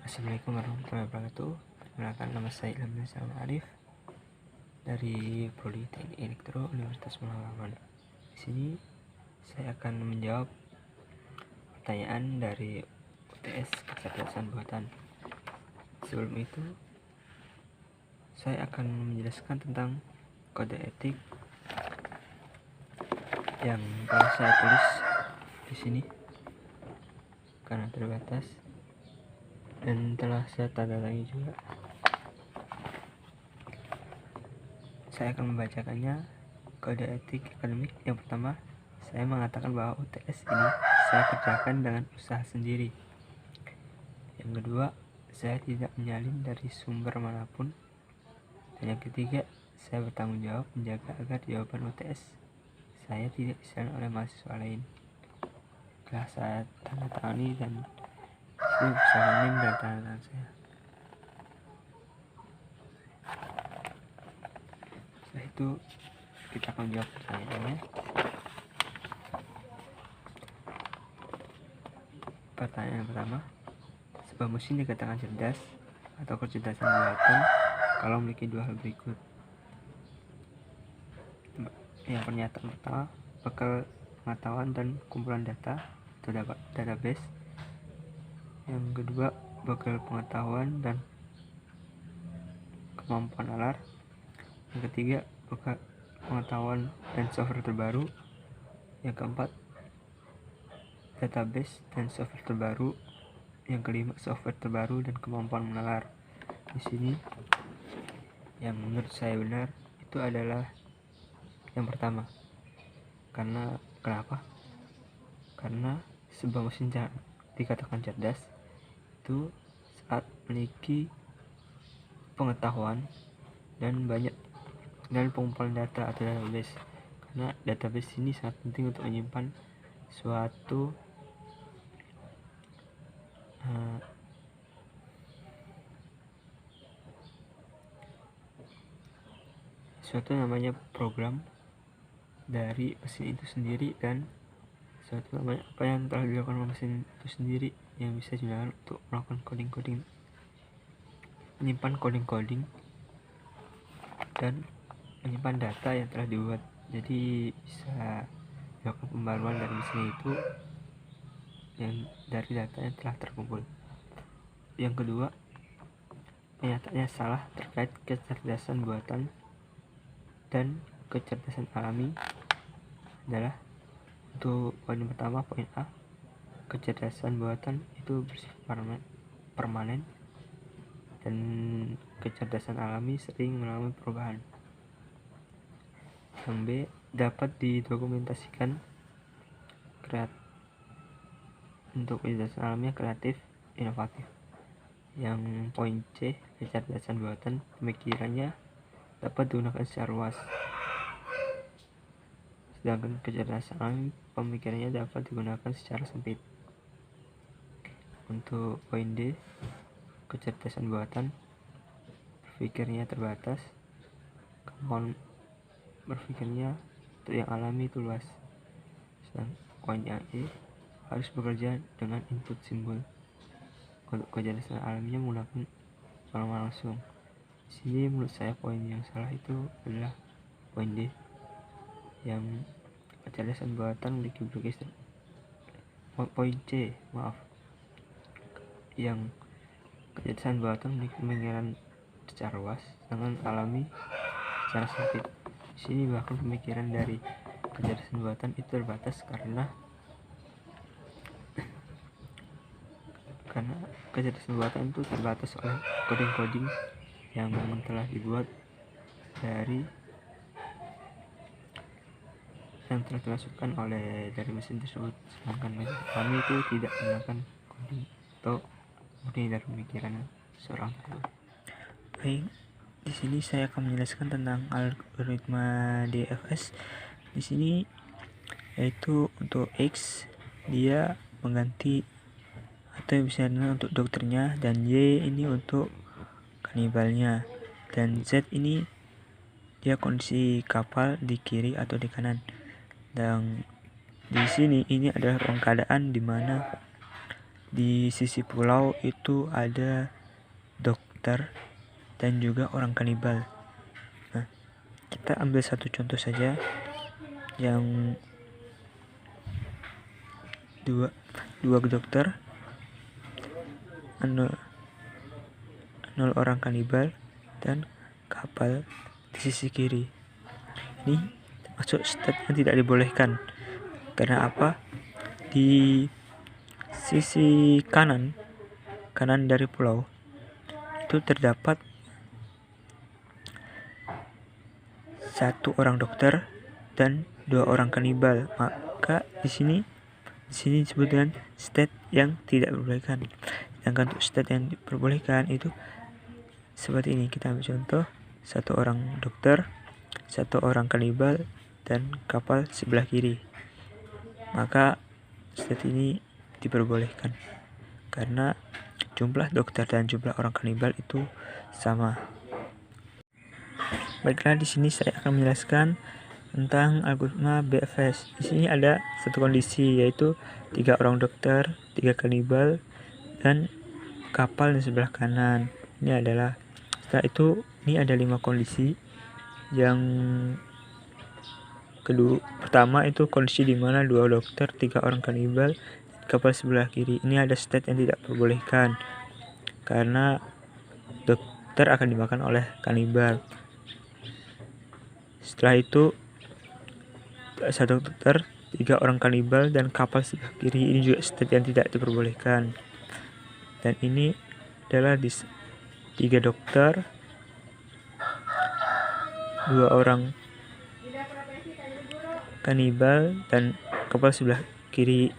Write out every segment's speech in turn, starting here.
Assalamualaikum warahmatullahi wabarakatuh. Perkenalkan, nama saya Ilham Salman Arif dari Prodi Teknik Elektro Universitas Muhammad. Di sini saya akan menjawab pertanyaan dari UTS kecerdasan buatan. Sebelum itu, saya akan menjelaskan tentang kode etik yang telah saya tulis di sini karena terbatas dan telah saya tanda tangan juga. Saya akan membacakannya. Kode etik akademik yang pertama, saya mengatakan bahwa UTS ini saya kerjakan dengan usaha sendiri. Yang kedua, saya tidak menyalin dari sumber manapun. Dan yang ketiga, saya bertanggung jawab menjaga agar jawaban UTS saya tidak disalin oleh mahasiswa lain. Telah saya tanda tangani dan itu bersama NIM dan tanda tangan saya. Setelah itu kita akan jawab pertanyaannya. Pertanyaan yang pertama, sebuah mesin dikatakan cerdas atau kecerdasan buatan kalau memiliki dua hal berikut. Yang pernyataan pertama, bekal pengetahuan dan kumpulan data atau database. Yang kedua, bekal pengetahuan dan kemampuan nalar. Yang ketiga, bekal pengetahuan dan software terbaru. Yang keempat, database dan software terbaru. Yang kelima, software terbaru dan kemampuan menalar. Di sini yang menurut saya benar itu adalah yang pertama. Kenapa? Karena sebuah mesin dikatakan cerdas itu saat memiliki pengetahuan dan banyak dan pengumpulan data atau database. Karena database ini sangat penting untuk menyimpan suatu namanya program dari mesin itu sendiri dan suatu namanya apa yang telah dilakukan oleh mesin itu sendiri yang bisa digunakan untuk melakukan coding, menyimpan coding dan menyimpan data yang telah dibuat. Jadi bisa dilakukan pembaruan dari mesin itu yang dari data yang telah terkumpul. Yang kedua, pernyataannya salah terkait kecerdasan buatan dan kecerdasan alami adalah untuk poin pertama, poin A, kecerdasan buatan itu bersifat permanen dan kecerdasan alami sering mengalami perubahan. Yang B, dapat didokumentasikan untuk kecerdasan alami kreatif, inovatif. Yang poin C, kecerdasan buatan pemikirannya dapat digunakan secara luas, sedangkan kecerdasan alami pemikirannya dapat digunakan secara sempit. Untuk poin D, kecerdasan buatan berpikirnya terbatas, kemampuan berpikirnya untuk yang alami itu luas. Sedangkan poin yang E, harus bekerja dengan input simbol. Untuk kecerdasan alaminya menggunakan pengalaman langsung. Di sini menurut saya poin yang salah itu adalah poin D, yang kecerdasan buatan memiliki berbagai. Poin C, yang kecerdasan buatan memiliki pemikiran secara luas, sedangkan alami secara sempit. Di sini bahkan pemikiran dari kecerdasan buatan itu terbatas karena kecerdasan buatan itu terbatas oleh coding yang telah dibuat dari yang telah dimasukkan dari mesin tersebut, sedangkan mesin kami itu tidak menggunakan coding atau murni dari pemikiran seorang tersebut. Baik, di sini saya akan menjelaskan tentang algoritma DFS. Di sini yaitu untuk X dia mengganti atau bisa untuk dokternya, dan Y ini untuk kanibalnya, dan Z ini dia kondisi kapal di kiri atau di kanan. Dan di sini ini adalah ruang keadaan di mana di sisi pulau itu ada dokter dan juga orang kanibal. Nah, kita ambil satu contoh saja yang dua dokter, 0 orang kanibal dan kapal di sisi kiri. Ini termasuk state yang tidak dibolehkan. Karena apa? Di sisi kanan dari pulau itu terdapat 1 orang dokter dan 2 orang kanibal. Maka di sini disebut dengan state yang tidak diperbolehkan. Sedangkan untuk state yang diperbolehkan itu seperti ini. Kita ambil contoh, 1 orang dokter, 1 orang kanibal dan kapal sebelah kiri. Maka state ini diperbolehkan karena jumlah dokter dan jumlah orang kanibal itu sama. Baiklah, di sini saya akan menjelaskan tentang algoritma BFS. Di sini ada satu kondisi, yaitu 3 orang dokter, 3 kanibal, dan kapal di sebelah kanan. Setelah itu ini ada 5 kondisi. Yang pertama itu kondisi di mana 2 dokter, 3 orang kanibal, kapal sebelah kiri. Ini ada state yang tidak diperbolehkan karena dokter akan dimakan oleh kanibal. Setelah itu 1 dokter, 3 orang kanibal dan kapal sebelah kiri. Ini juga state yang tidak diperbolehkan. Dan ini adalah 3 dokter, 2 orang kanibal dan kapal sebelah kiri.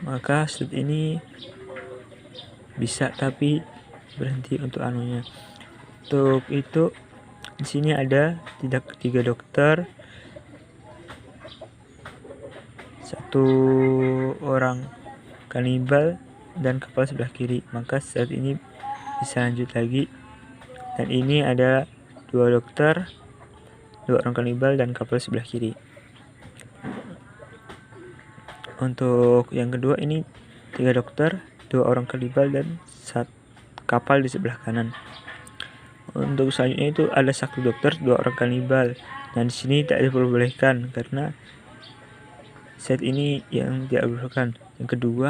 Maka state ini bisa tapi berhenti untuk anunya. Untuk itu di sini ada 3 dokter, 1 orang kanibal dan kapal sebelah kiri. Maka saat ini bisa lanjut lagi. Dan ini ada 2 dokter, 2 orang kanibal dan kapal sebelah kiri. Untuk yang kedua ini 3 dokter, 2 orang kanibal dan 1 kapal di sebelah kanan. Untuk selanjutnya itu ada 1 dokter, 2 orang kanibal. Dan di sini tidak diperbolehkan karena set ini yang tidak diperbolehkan. Yang kedua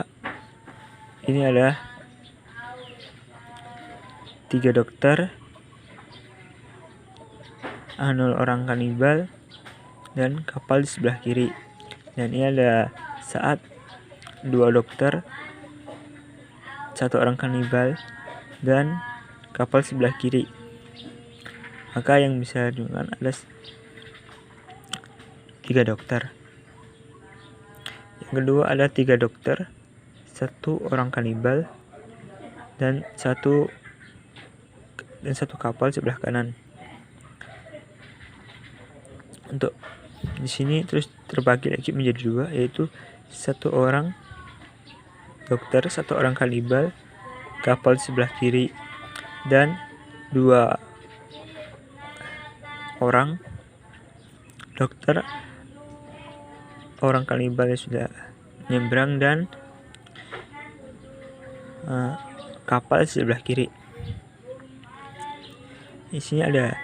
ini adalah 3 dokter, 0 orang kanibal dan kapal di sebelah kiri. Dan ini ada saat 2 dokter, 1 orang kanibal dan kapal sebelah kiri. Maka yang bisa digunakan ada 3 dokter. Yang kedua ada 3 dokter, 1 orang kanibal dan 1 kapal sebelah kanan. Untuk di sini terus terbagi lagi menjadi 2, yaitu 1 orang dokter, 1 orang kanibal, kapal sebelah kiri, dan 2 orang dokter, orang kanibal yang sudah nyebrang dan kapal sebelah kiri. Di sini ada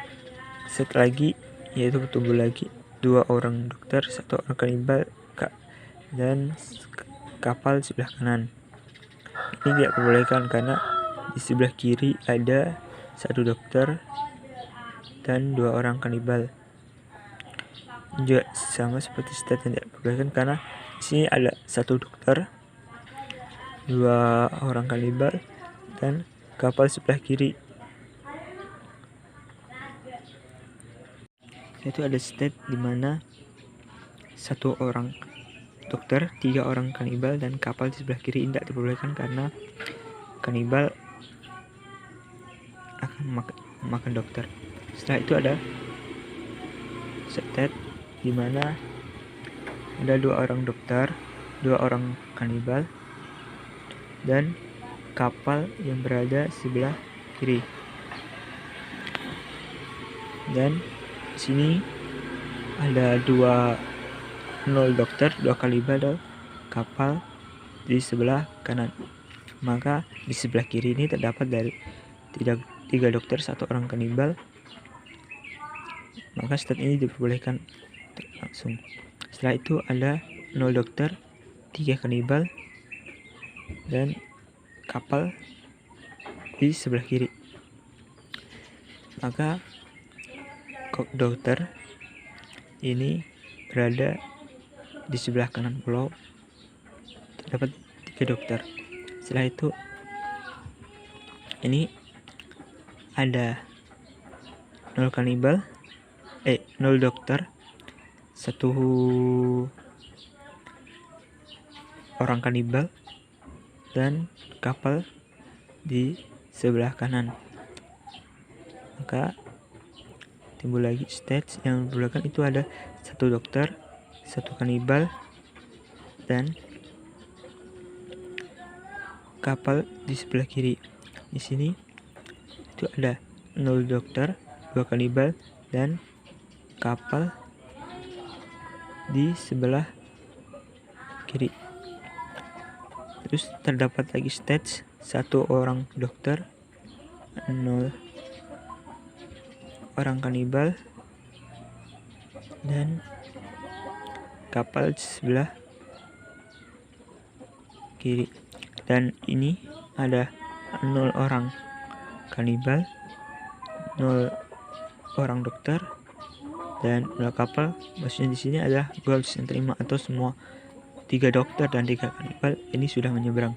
set lagi, yaitu bertumbuh lagi 2 orang dokter, 1 orang kanibal dan kapal sebelah kanan. Ini tidak diperbolehkan karena di sebelah kiri ada 1 dokter dan 2 orang kanibal. Juga sama seperti state yang tidak diperbolehkan karena di sini ada 1 dokter, 2 orang kanibal dan kapal sebelah kiri. Itu ada state di mana 1 orang dokter, 3 orang kanibal dan kapal di sebelah kiri. Tidak diperbolehkan karena kanibal akan makan dokter. Setelah itu ada state di mana ada 2 orang dokter, 2 orang kanibal dan kapal yang berada sebelah kiri. Dan di sini ada 0 dokter, 2 kanibal dan kapal di sebelah kanan. Maka di sebelah kiri ini terdapat dari 3 dokter, 1 orang kanibal. Maka stat ini diperbolehkan langsung. Setelah itu ada 0 dokter, 3 kanibal, dan kapal di sebelah kiri. Maka dokter ini berada di sebelah kanan pulau, terdapat 3 dokter. Setelah itu ini ada 0 kanibal, 0 dokter, 1 orang kanibal, dan kapal di sebelah kanan. Maka timbul lagi stage yang belakang itu ada 1 dokter, 1 kanibal, dan kapal di sebelah kiri. Di sini itu ada 0 dokter, 2 kanibal, dan kapal di sebelah kiri. Terus terdapat lagi stage 1 orang dokter, 0 orang kanibal, dan kapal di sebelah kiri. Dan ini ada 0 orang kanibal, 0 orang dokter, dan 0 kapal. Maksudnya di sini adalah goals yang terima atau semua 3 dokter dan 3 kanibal ini sudah menyeberang.